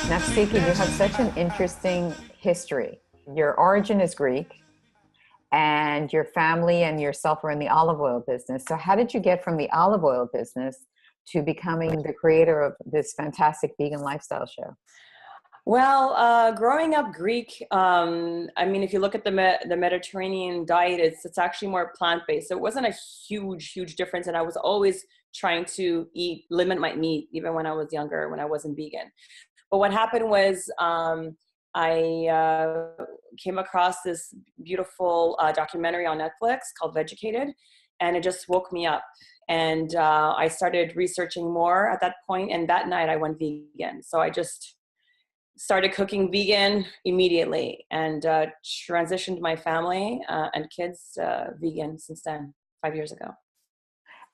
Nafsika, you have such an interesting history. Your origin is Greek, and your family and yourself are in the olive oil business. So, how did you get from the olive oil business to becoming the creator of this fantastic vegan lifestyle show? Well, growing up Greek, I mean, if you look at the Mediterranean diet, it's actually more plant-based. So it wasn't a huge difference, and I was always trying to limit my meat, even when I was younger, when I wasn't vegan. But what happened was I came across this beautiful documentary on Netflix called Vegucated, and it just woke me up. And I started researching more at that point, and that night I went vegan. So I just started cooking vegan immediately and transitioned my family and kids vegan since then, 5 years ago.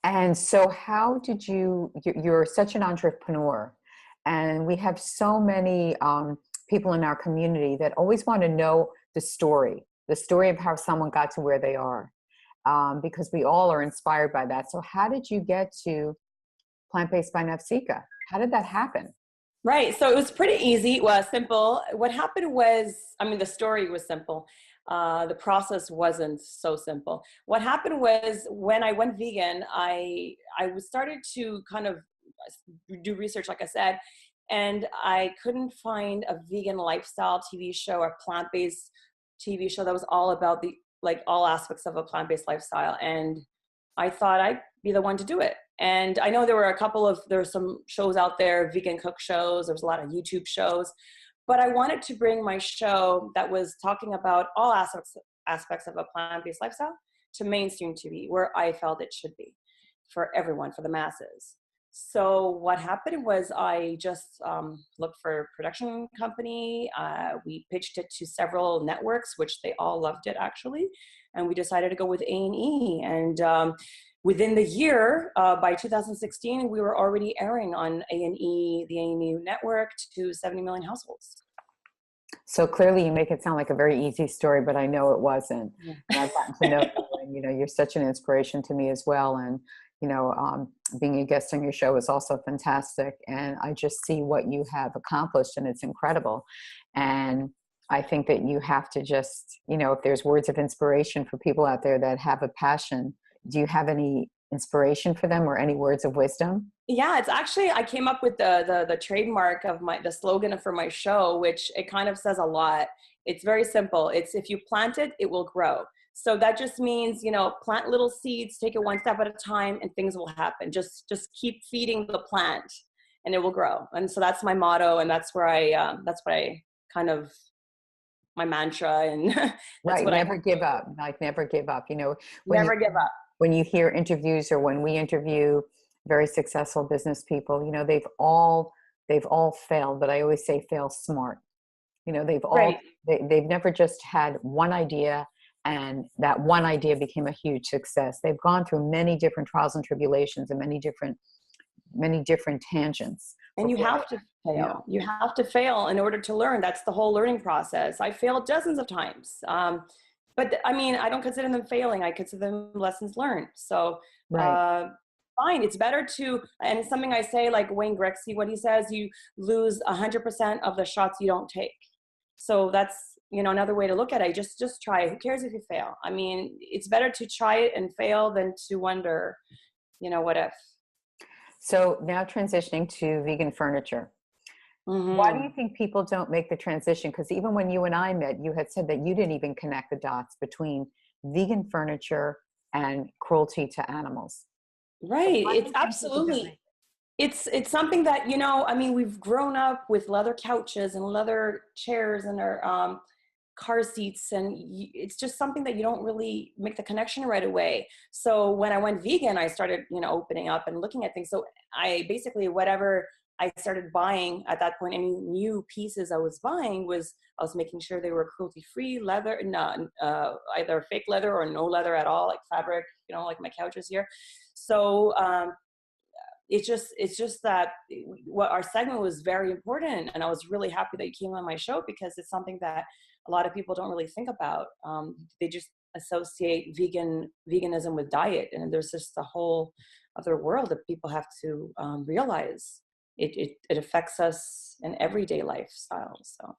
And so, how did you're such an entrepreneur, and we have so many people in our community that always want to know the story of how someone got to where they are, because we all are inspired by that. So, how did you get to Plant Based by Nafsika? How did that happen? Right. So it was pretty easy. Well, simple. What happened was, I mean, the story was simple. The process wasn't so simple. What happened was when I went vegan, I was started to kind of do research, like I said, and I couldn't find a vegan lifestyle TV show or plant-based TV show that was all about the like all aspects of a plant-based lifestyle. And I thought I'd be the one to do it. And I know there's some shows out there, vegan cook shows, there's a lot of YouTube shows, but I wanted to bring my show that was talking about all aspects of a plant-based lifestyle to mainstream TV, where I felt it should be for everyone, for the masses. So what happened was I just looked for a production company. We pitched it to several networks, which they all loved it actually. And we decided to go with A&E. And within the year, by 2016, we were already airing on A&E, the A&E network, to 70 million households. So clearly, you make it sound like a very easy story, but I know it wasn't. Yeah. And I've gotten to know you, and you're such an inspiration to me as well. And being a guest on your show is also fantastic. And I just see what you have accomplished, and it's incredible. And I think that you have to just, if there's words of inspiration for people out there that have a passion, do you have any inspiration for them or any words of wisdom? Yeah, it's actually, I came up with the trademark of the slogan for my show, which it kind of says a lot. It's very simple. It's if you plant it, it will grow. So that just means, plant little seeds, take it one step at a time, and things will happen. Just keep feeding the plant and it will grow. And so that's my motto. And that's where that's what I kind of, my mantra. And that's Right. what Never give up. Like never give up. When never give up. when you hear interviews or when we interview very successful business people, they've all failed, but I always say fail smart. They've all Right. they've never just had one idea and that one idea became a huge success. They've gone through many different trials and tribulations and many different tangents And you before have to they, fail. You have to fail in order to learn. That's the whole learning process. I failed dozens of times. But I mean, I don't consider them failing. I consider them lessons learned. So right. uh, fine. It's better to, and it's something I say, like Wayne Gretzky, what he says, you lose 100% of the shots you don't take. So that's, another way to look at it. Just try it. Who cares if you fail? I mean, it's better to try it and fail than to wonder, what if. So now transitioning to vegan furniture. Why do you Mm-hmm. think people don't make the transition? Because even when you and I met, you had said that you didn't even connect the dots between vegan furniture and cruelty to animals. So Right. why do It's you think people don't make absolutely, it's something that, I mean, we've grown up with leather couches and leather chairs and our car seats, and it's just something that you don't really make the connection right away. So when I went vegan, I started, opening up and looking at things. So I basically, whatever I started buying at that point, any new pieces I was buying I was making sure they were cruelty free, leather, no, either fake leather or no leather at all, like fabric, like my couches here. So it's just that what our segment was very important, and I was really happy that you came on my show because it's something that a lot of people don't really think about. They just associate veganism with diet, and there's just a whole other world that people have to realize. it affects us in everyday lifestyle. So.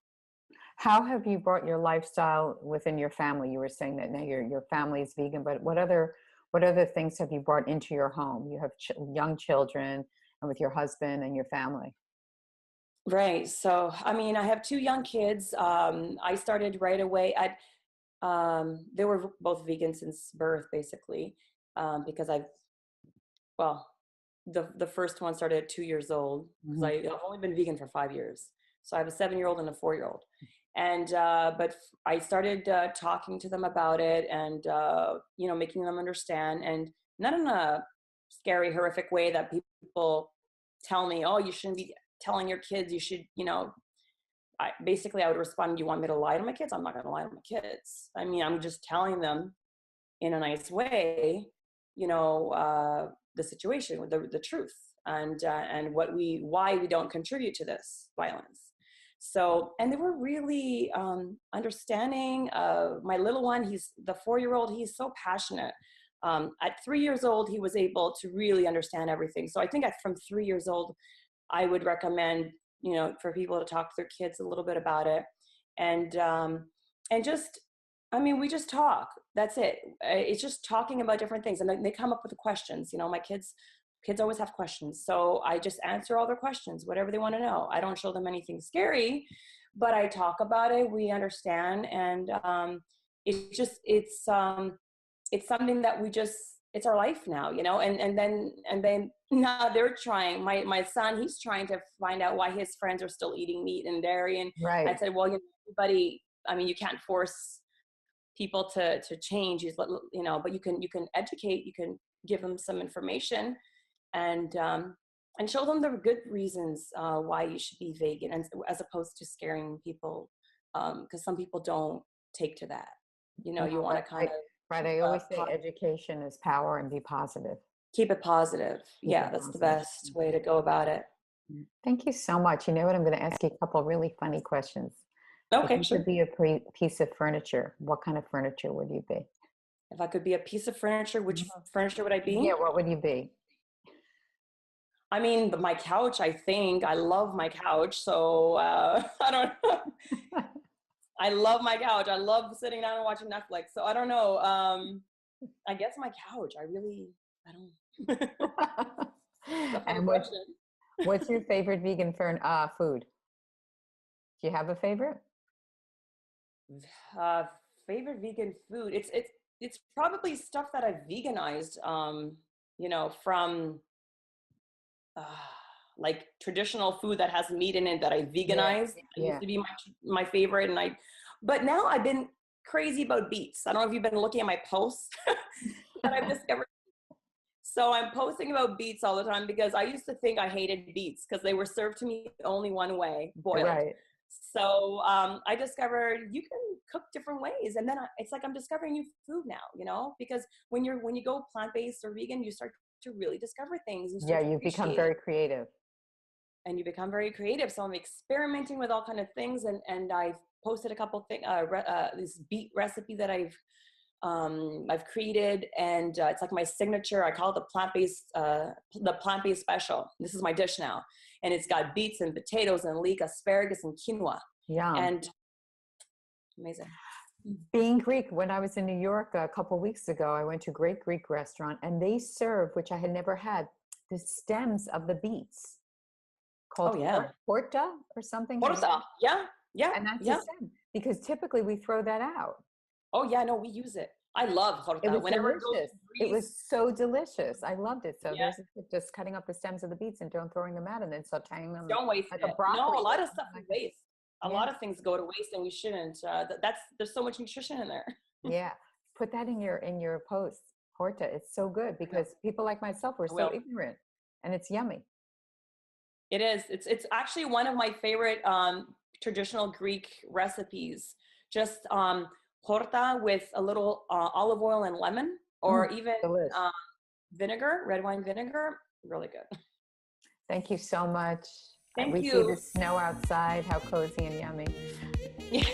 How have you brought your lifestyle within your family? You were saying that now your family is vegan, but what other things have you brought into your home? You have young children, and with your husband and your family. Right. So, I mean, I have two young kids. I started right away. They were both vegan since birth, basically, because well, the first one started at 2 years old because Hmm. I've only been vegan for 5 years. So I have a 7-year-old and a 4-year-old. And, but I started talking to them about it and, making them understand, and not in a scary, horrific way that people tell me, oh, you shouldn't be telling your kids, you should, basically I would respond, do you want me to lie to my kids? I'm not going to lie to my kids. I mean, I'm just telling them in a nice way, the situation, the truth, and why we don't contribute to this violence. So, and they were really understanding. My little one, he's the 4-year-old. He's so passionate. At 3 years old, he was able to really understand everything. So I think from 3 years old, I would recommend, for people to talk to their kids a little bit about it, and just, I mean, we just talk. That's it. It's just talking about different things, and then they come up with the questions. My kids always have questions, so I just answer all their questions, whatever they want to know. I don't show them anything scary, but I talk about it. We understand, and it's something that it's our life now, and then now they're trying. My son, he's trying to find out why his friends are still eating meat and dairy, and I Right. said, well, everybody. I mean, you can't force people to change, but you can educate, you can give them some information, and show them the good reasons why you should be vegan, and as opposed to scaring people, because some people don't take to that. No, You want to that's kind right. of Right. I always say education is power, and be positive. keep it positive. Keep Yeah, it that's the positive. best way to go about it. Thank you so much. You know what? I'm going to ask you a couple really funny questions. If Okay, you could sure. be a piece of furniture, what kind of furniture would you be? If I could be a piece of furniture, which furniture would I Yeah, be? what would you be? I mean, my couch, I think. I love my couch. So I don't know. I love my couch. I love sitting down and watching Netflix. So I don't know. I guess my couch. I don't. It's a funny And question. what's your favorite vegan food? Do you have a favorite? Uh, Favorite vegan food. It's probably stuff that I've veganized. From uh, like traditional food that has meat in it that I Yeah, veganized. It used yeah. to be my favorite, but now I've been crazy about beets. I don't know if you've been looking at my posts, but I've discovered. So I'm posting about beets all the time because I used to think I hated beets because they were served to me only one way, boiled. Right. So I discovered you can cook different ways, and then it's like I'm discovering new food now, because when you go plant-based or vegan, you start to really discover things. You Yeah, start to you've become appreciate it, very creative. and you become very creative. So I'm experimenting with all kind of things, and I've posted a couple things, this beet recipe that I've created, and it's like my signature. I call it the plant-based special. This is my dish now, and it's got beets and potatoes and leek, asparagus and quinoa, Yum. and amazing. Being Greek, when I was in New York a couple weeks ago, I went to a great Greek restaurant, and they serve, which I had never had, the stems of the beets Oh called yeah, horta or something. Have you porta. Yeah, yeah, And that's a yeah. stem, because typically we throw that out. Oh yeah, no, we use it. I love It horta. was Whenever it goes delicious. to It was Greece, so delicious. I loved it. So yeah, there's just cutting up the stems of the beets and don't throwing them out, and then sauteing them don't waste like a it. No, broccoli a or lot of stuff something we like that. waste. A Yeah, lot of things go to waste, and we shouldn't. There's so much nutrition in there. yeah. Put that in your post, horta. It's so good I will. because people like myself are I so will. ignorant, and it's yummy. It is. It's actually one of my favorite traditional Greek recipes. Just horta with a little olive oil and lemon, Mm, or even delish. um, vinegar, red wine vinegar. Really good. Thank you so much. Thank We see the you. snow outside. How cozy and yummy. Yeah.